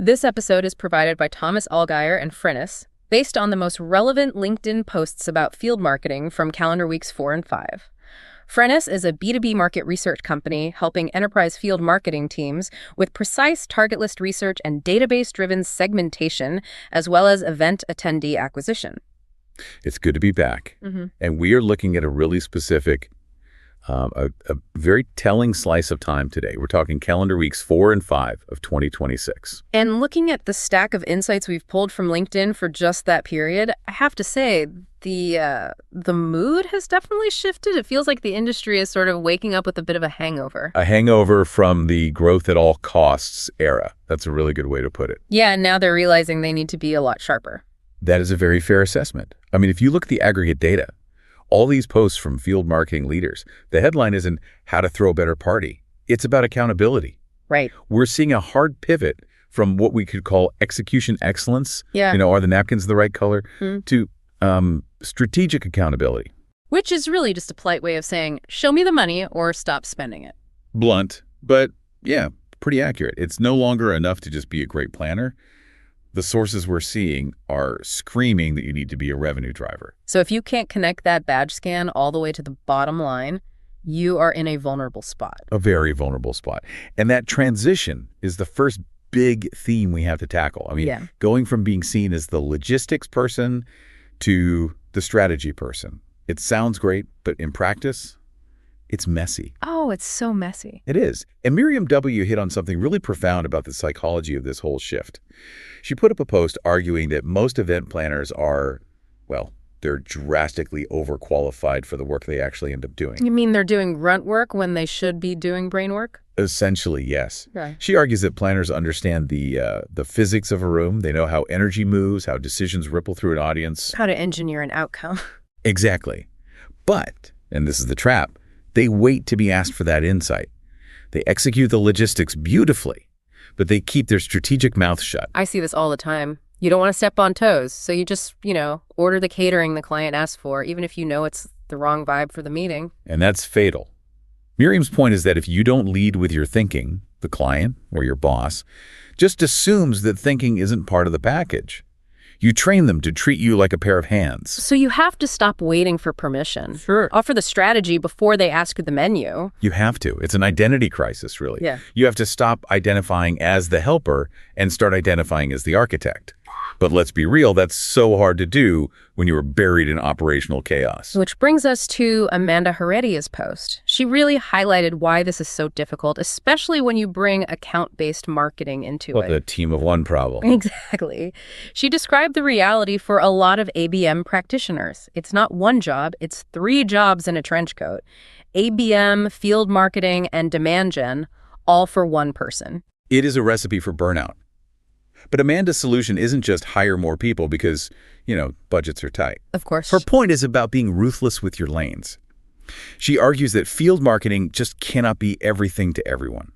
This episode is provided by Thomas Allgaier and Frennis, based on the most relevant LinkedIn posts about field marketing from calendar weeks 4 and 5. Frennis is a B2B market research company helping enterprise field marketing teams with precise target list research and database-driven segmentation, as well as event attendee acquisition. It's good to be back. And we are looking at a really specific, a very telling slice of time today. We're talking calendar weeks 4 and 5 of 2026. And looking at the stack of insights we've pulled from LinkedIn for just that period, I have to say, the mood has definitely shifted. It feels like the industry is sort of waking up with a bit of a hangover. A hangover from the growth at all costs era. That's a really good way to put it. Yeah, and now they're realizing they need to be a lot sharper. That is a very fair assessment. I mean, if you look at the aggregate data, all these posts from field marketing leaders, the headline isn't how to throw a better party. It's about accountability. Right. We're seeing a hard pivot from what we could call execution excellence. Yeah. Are the napkins the right color? To strategic accountability. Which is really just a polite way of saying, show me the money or stop spending it. Blunt, but yeah, pretty accurate. It's no longer enough to just be a great planner. The sources we're seeing are screaming that you need to be a revenue driver. So if you can't connect that badge scan all the way to the bottom line, you are in a vulnerable spot. A very vulnerable spot. And that transition is the first big theme we have to tackle. I mean, going from being seen as the logistics person to the strategy person. It sounds great, but in practice, it's messy. Oh, it's so messy. It is. And Miriam W. hit on something really profound about the psychology of this whole shift. She put up a post arguing that most event planners are, well, they're drastically overqualified for the work they actually end up doing. You mean they're doing grunt work when they should be doing brain work? Essentially, yes. Okay. She argues that planners understand the physics of a room. They know how energy moves, how decisions ripple through an audience. How to engineer an outcome. Exactly. But, and this is the trap, they wait to be asked for that insight. They execute the logistics beautifully, but they keep their strategic mouth shut. I see this all the time. You don't want to step on toes, so you just, order the catering the client asks for, even if you know it's the wrong vibe for the meeting. And that's fatal. Miriam's point is that if you don't lead with your thinking, the client or your boss just assumes that thinking isn't part of the package. You train them to treat you like a pair of hands. So you have to stop waiting for permission. Sure. Offer the strategy before they ask you the menu. You have to. It's an identity crisis, really. Yeah. You have to stop identifying as the helper and start identifying as the architect. But let's be real, that's so hard to do when you are buried in operational chaos. Which brings us to Amanda Heredia's post. She really highlighted why this is so difficult, especially when you bring account-based marketing into it. The team of one problem. Exactly. She described the reality for a lot of ABM practitioners. It's not one job, it's 3 jobs in a trench coat. ABM, field marketing, and demand gen, all for one person. It is a recipe for burnout. But Amanda's solution isn't just hire more people because, budgets are tight. Of course. Her point is about being ruthless with your lanes. She argues that field marketing just cannot be everything to everyone.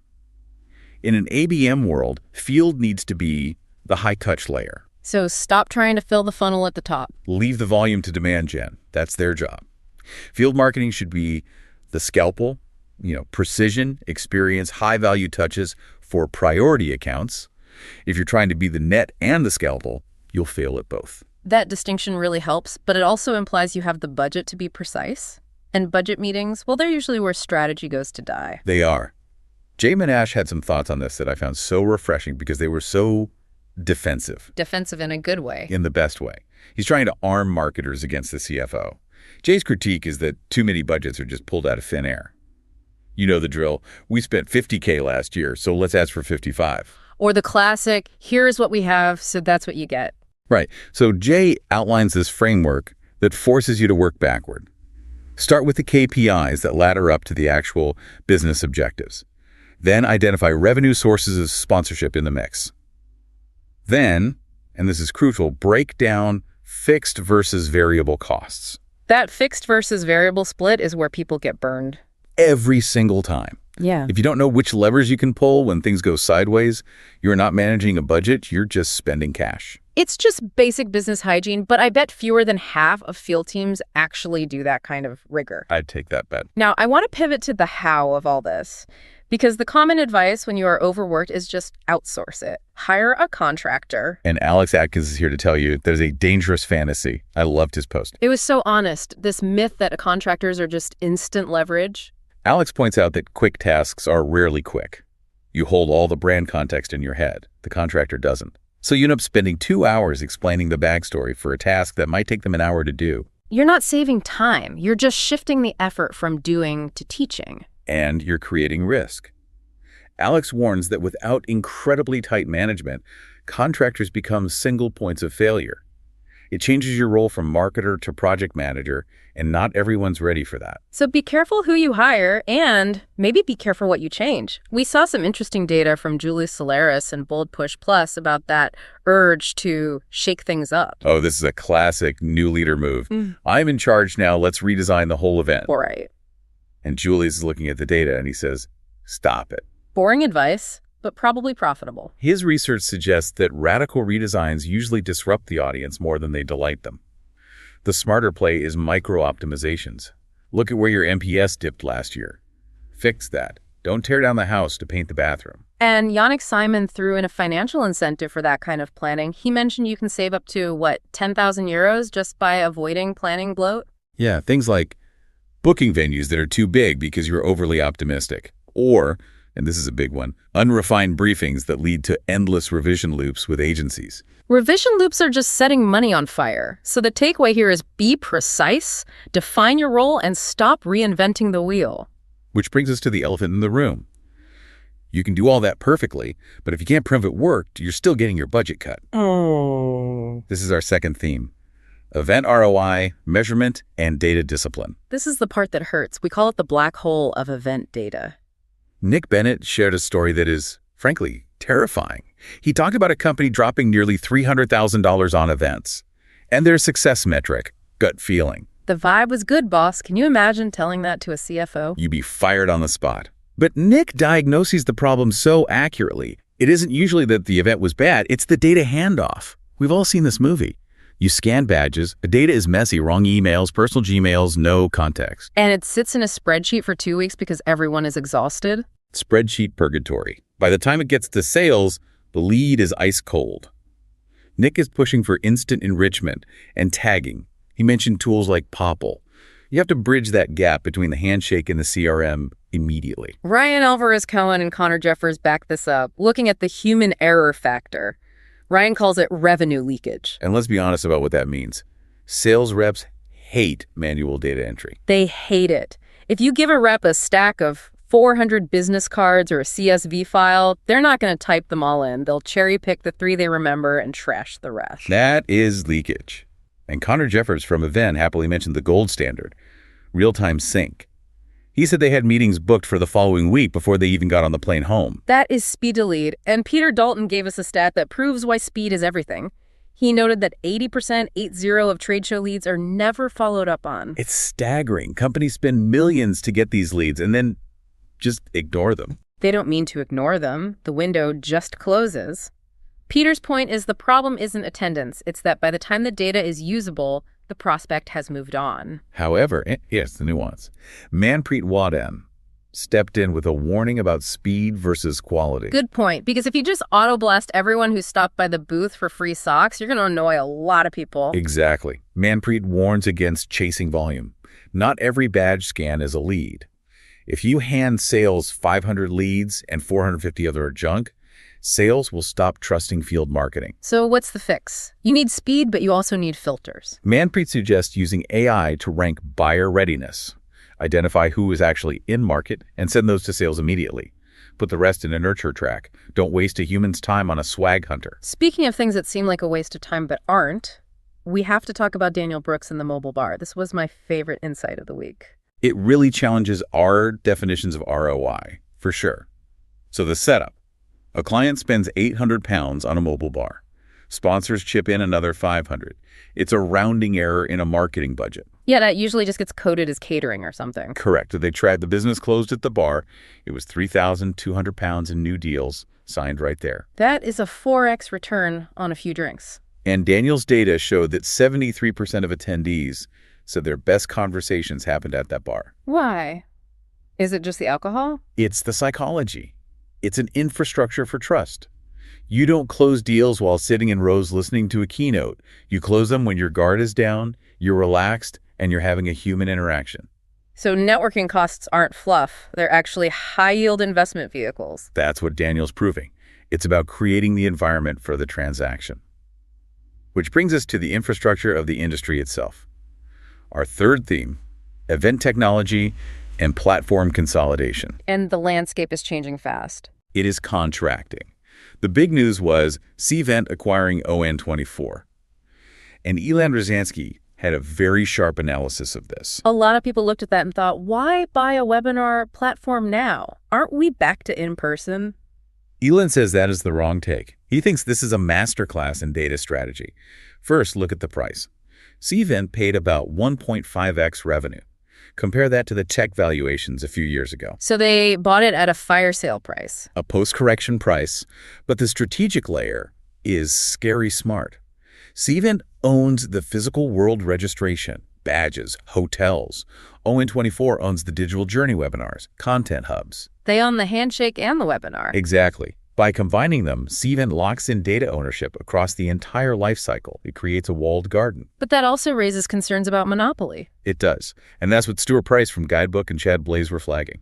In an ABM world, field needs to be the high-touch layer. So stop trying to fill the funnel at the top. Leave the volume to demand gen. That's their job. Field marketing should be the scalpel, precision, experience, high-value touches for priority accounts. If you're trying to be the net and the scalpel, you'll fail at both. That distinction really helps, but it also implies you have the budget to be precise. And budget meetings, well, they're usually where strategy goes to die. They are. Jay Monash had some thoughts on this that I found so refreshing because they were so defensive. Defensive in a good way. In the best way. He's trying to arm marketers against the CFO. Jay's critique is that too many budgets are just pulled out of thin air. You know the drill. We spent $50K last year, so let's ask for 55. Or the classic, here's what we have, so that's what you get. Right. So Jay outlines this framework that forces you to work backward. Start with the KPIs that ladder up to the actual business objectives. Then identify revenue sources of sponsorship in the mix. Then, and this is crucial, break down fixed versus variable costs. That fixed versus variable split is where people get burned. Every single time. Yeah. If you don't know which levers you can pull when things go sideways, you're not managing a budget, you're just spending cash. It's just basic business hygiene, but I bet fewer than half of field teams actually do that kind of rigor. I'd take that bet. Now, I want to pivot to the how of all this. Because the common advice when you are overworked is just outsource it. Hire a contractor. And Alex Atkins is here to tell you that is a dangerous fantasy. I loved his post. It was so honest, this myth that contractors are just instant leverage. Alex points out that quick tasks are rarely quick. You hold all the brand context in your head. The contractor doesn't. So you end up spending 2 hours explaining the backstory for a task that might take them an hour to do. You're not saving time. You're just shifting the effort from doing to teaching. And you're creating risk. Alex warns that without incredibly tight management, contractors become single points of failure. It changes your role from marketer to project manager, and not everyone's ready for that. So be careful who you hire, and maybe be careful what you change. We saw some interesting data from Julie Solaris and Bold Push Plus about that urge to shake things up. Oh, this is a classic new leader move. I'm in charge now, let's redesign the whole event. All right. And Julie's looking at the data and he says, stop it. Boring advice, but probably profitable. His research suggests that radical redesigns usually disrupt the audience more than they delight them. The smarter play is micro-optimizations. Look at where your NPS dipped last year. Fix that. Don't tear down the house to paint the bathroom. And Yannick Simon threw in a financial incentive for that kind of planning. He mentioned you can save up to, 10,000 euros just by avoiding planning bloat? Yeah, things like booking venues that are too big because you're overly optimistic. Or, and this is a big one, unrefined briefings that lead to endless revision loops with agencies. Revision loops are just setting money on fire. So the takeaway here is be precise, define your role, and stop reinventing the wheel. Which brings us to the elephant in the room. You can do all that perfectly, but if you can't prove it worked, you're still getting your budget cut. Oh. This is our second theme. Event ROI, measurement, and data discipline. This is the part that hurts. We call it the black hole of event data. Nick Bennett shared a story that is, frankly, terrifying. He talked about a company dropping nearly $300,000 on events. And their success metric, gut feeling. The vibe was good, boss. Can you imagine telling that to a CFO? You'd be fired on the spot. But Nick diagnoses the problem so accurately. It isn't usually that the event was bad, it's the data handoff. We've all seen this movie. You scan badges, the data is messy, wrong emails, personal Gmails, no context. And it sits in a spreadsheet for 2 weeks because everyone is exhausted? Spreadsheet purgatory. By the time it gets to sales, the lead is ice cold. Nick is pushing for instant enrichment and tagging. He mentioned tools like Popple. You have to bridge that gap between the handshake and the CRM immediately. Ryan Alvarez-Cohen and Connor Jeffers back this up, looking at the human error factor. Ryan calls it revenue leakage. And let's be honest about what that means. Sales reps hate manual data entry. They hate it. If you give a rep a stack of 400 business cards or a CSV file, they're not going to type them all in. They'll cherry pick the 3 they remember and trash the rest. That is leakage. And Connor Jeffers from Cvent happily mentioned the gold standard, real-time sync. He said they had meetings booked for the following week before they even got on the plane home. That is speed to lead. And Peter Dalton gave us a stat that proves why speed is everything. He noted that 80% of trade show leads are never followed up on. It's staggering. Companies spend millions to get these leads and then just ignore them. They don't mean to ignore them. The window just closes. Peter's point is the problem isn't attendance. It's that by the time the data is usable, the prospect has moved on. However, here's the nuance. Manpreet Wadham stepped in with a warning about speed versus quality. Good point, because if you just auto-blast everyone who stopped by the booth for free socks, you're going to annoy a lot of people. Exactly. Manpreet warns against chasing volume. Not every badge scan is a lead. If you hand sales 500 leads and 450 other are junk, sales will stop trusting field marketing. So what's the fix? You need speed, but you also need filters. Manpreet suggests using AI to rank buyer readiness, identify who is actually in market, and send those to sales immediately. Put the rest in a nurture track. Don't waste a human's time on a swag hunter. Speaking of things that seem like a waste of time but aren't, we have to talk about Daniel Brooks and the mobile bar. This was my favorite insight of the week. It really challenges our definitions of ROI, for sure. So the setup. A client spends £800 on a mobile bar. Sponsors chip in another $500. It's a rounding error in a marketing budget. Yeah, that usually just gets coded as catering or something. Correct. They tried the business closed at the bar. It was £3,200 in new deals signed right there. That is a 4x return on a few drinks. And Daniel's data showed that 73% of attendees said their best conversations happened at that bar. Why? Is it just the alcohol? It's the psychology. It's an infrastructure for trust. You don't close deals while sitting in rows listening to a keynote. You close them when your guard is down, you're relaxed, and you're having a human interaction. So networking costs aren't fluff. They're actually high-yield investment vehicles. That's what Daniel's proving. It's about creating the environment for the transaction. Which brings us to the infrastructure of the industry itself. Our third theme, event technology and platform consolidation. And the landscape is changing fast. It is contracting. The big news was Cvent acquiring ON24. And Ilan Rozansky had a very sharp analysis of this. A lot of people looked at that and thought, why buy a webinar platform now? Aren't we back to in-person? Ilan says that is the wrong take. He thinks this is a masterclass in data strategy. First, look at the price. Cvent paid about 1.5x revenue. Compare that to the tech valuations a few years ago. So they bought it at a fire sale price. A post-correction price, but the strategic layer is scary smart. Cvent owns the physical world registration, badges, hotels. ON24 owns the digital journey webinars, content hubs. They own the handshake and the webinar. Exactly. By combining them, Cvent locks in data ownership across the entire life cycle. It creates a walled garden. But that also raises concerns about monopoly. It does. And that's what Stuart Price from Guidebook and Chad Blaze were flagging.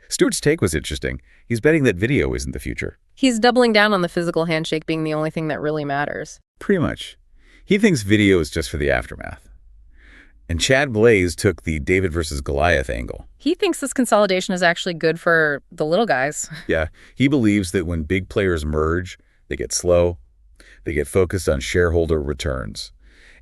Stuart's take was interesting. He's betting that video isn't the future. He's doubling down on the physical handshake being the only thing that really matters. Pretty much. He thinks video is just for the aftermath. And Chad Blaze took the David versus Goliath angle. He thinks this consolidation is actually good for the little guys. Yeah, he believes that when big players merge, they get slow, they get focused on shareholder returns.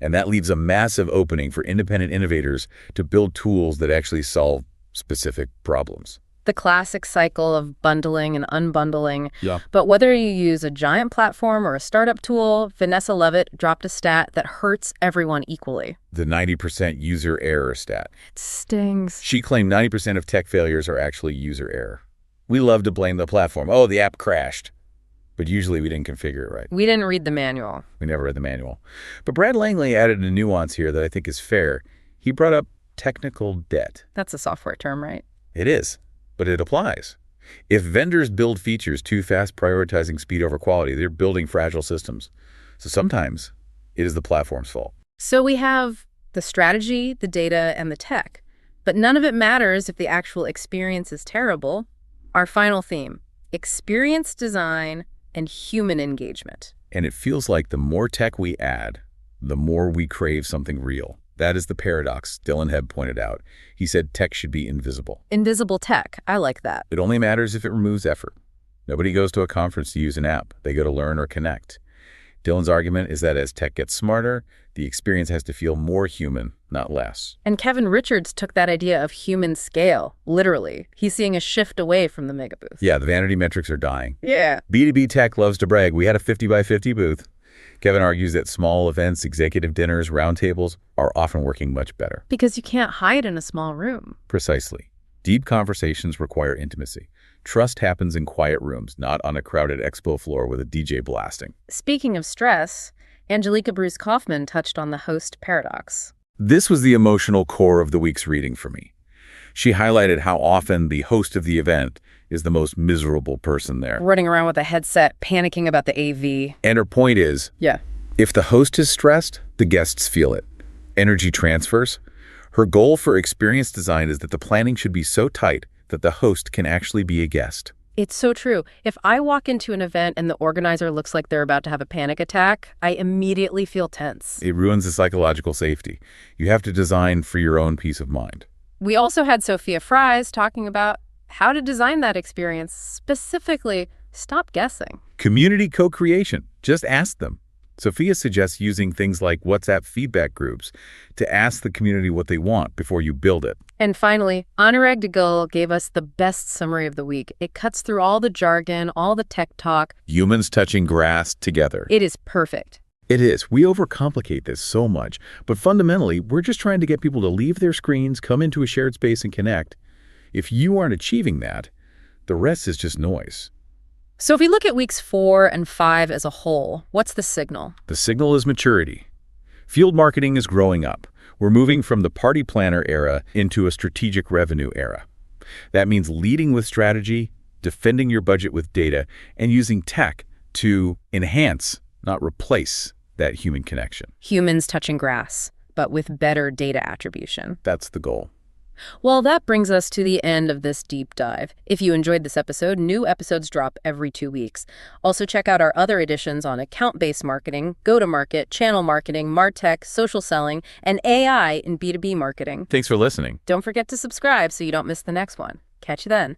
And that leaves a massive opening for independent innovators to build tools that actually solve specific problems. The classic cycle of bundling and unbundling. Yeah. But whether you use a giant platform or a startup tool, Vanessa Levitt dropped a stat that hurts everyone equally. The 90% user error stat. It stings. She claimed 90% of tech failures are actually user error. We love to blame the platform. Oh, the app crashed. But usually we didn't configure it right. We didn't read the manual. We never read the manual. But Brad Langley added a nuance here that I think is fair. He brought up technical debt. That's a software term, right? It is. But it applies. If vendors build features too fast, prioritizing speed over quality, they're building fragile systems. So sometimes it is the platform's fault. So we have the strategy, the data, and the tech. But none of it matters if the actual experience is terrible. Our final theme, experience design and human engagement. And it feels like the more tech we add, the more we crave something real. That is the paradox Dylan Hebb pointed out. He said tech should be invisible. Invisible tech. I like that. It only matters if it removes effort. Nobody goes to a conference to use an app. They go to learn or connect. Dylan's argument is that as tech gets smarter, the experience has to feel more human, not less. And Kevin Richards took that idea of human scale, literally. He's seeing a shift away from the mega booth. Yeah, the vanity metrics are dying. Yeah. B2B tech loves to brag. We had a 50 by 50 booth. Kevin argues that small events, executive dinners, roundtables are often working much better. Because you can't hide in a small room. Precisely. Deep conversations require intimacy. Trust happens in quiet rooms, not on a crowded expo floor with a DJ blasting. Speaking of stress, Angelica Bruce Kaufman touched on the host paradox. This was the emotional core of the week's reading for me. She highlighted how often the host of the event is the most miserable person there. Running around with a headset, panicking about the AV. And her point is, Yeah. if the host is stressed, the guests feel it. Energy transfers. Her goal for experience design is that the planning should be so tight that the host can actually be a guest. It's so true. If I walk into an event and the organizer looks like they're about to have a panic attack, I immediately feel tense. It ruins the psychological safety. You have to design for your own peace of mind. We also had Sophia Fries talking about how to design that experience. Specifically, stop guessing. Community co-creation. Just ask them. Sophia suggests using things like WhatsApp feedback groups to ask the community what they want before you build it. And finally, Anurag Duggal gave us the best summary of the week. It cuts through all the jargon, all the tech talk. Humans touching grass together. It is perfect. It is. We overcomplicate this so much, but fundamentally, we're just trying to get people to leave their screens, come into a shared space and connect. If you aren't achieving that, the rest is just noise. So if we look at weeks 4 and 5 as a whole, what's the signal? The signal is maturity. Field marketing is growing up. We're moving from the party planner era into a strategic revenue era. That means leading with strategy, defending your budget with data, and using tech to enhance, not replace, that human connection. Humans touching grass, but with better data attribution. That's the goal. Well, that brings us to the end of this deep dive. If you enjoyed this episode, new episodes drop every 2 weeks. Also, check out our other editions on account-based marketing, go-to-market, channel marketing, MarTech, social selling, and AI in B2B marketing. Thanks for listening. Don't forget to subscribe so you don't miss the next one. Catch you then.